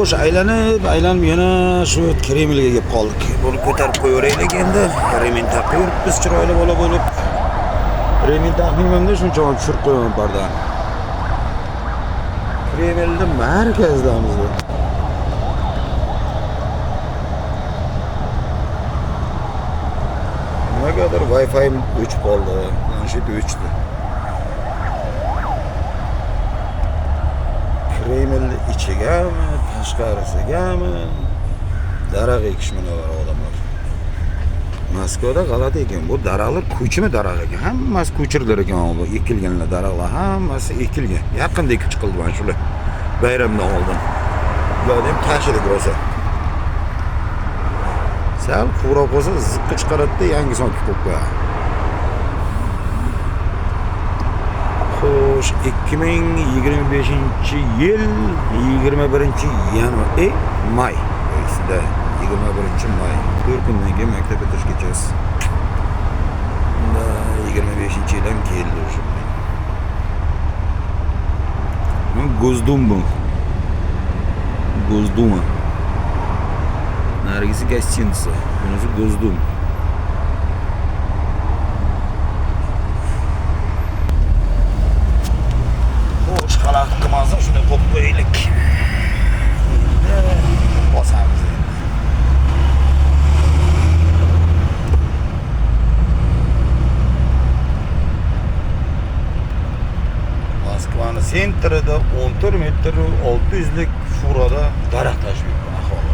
Xo'sh, aylanib yana shu Kremlga kelib qoldik. Buni ko'tarib qo'yaveraylik endi. Remin taqib biz chiroyli bola bo'lib. Remin taqmayman-da, shuncha tushirib qo'yaman pardani. Kremlda markazdamiz. Nimagadir Wi-Fi'm o'chib qoldi. Planshet o'chdi. Kremlni ichigami, tashqarisigami daraxt ekishmalar odamlar. Moskvada g'alati ekan. Bu daraxtlar ko'chma daraxt ekan. Hammasi ko'chirilar ekan bu ekilganlar daraxtlar hammasi ekilgan. Yaqinda ekib chiqildi mana shular. Bayramdan oldin. Ularni ham tashidik rosa. Sal quvroq bo'lsa ziqqa chiqaradi-da, yangisini olib qo'yib qo'yadi. Xo'sh, 2025-yil 21-yanvar, may. O'zida 21-may. 4 kundan keyin maktabga bitish kechasi. 25-yildan keldi o'sha. Men Gozduma. Nargisi gостиница. Bunisi Gozdum. Xo'sh, xalaqit qilmasa shuni qo'yib qo'yaylik. Bosamiz. Moskvani sentrida 14 metr 600 lik furada daraxt tashib aholi.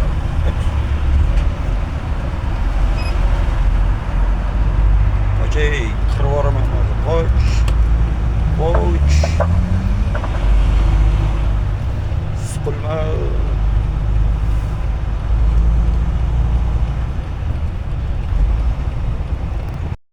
Qirib yuboraman hozir. Qo'y.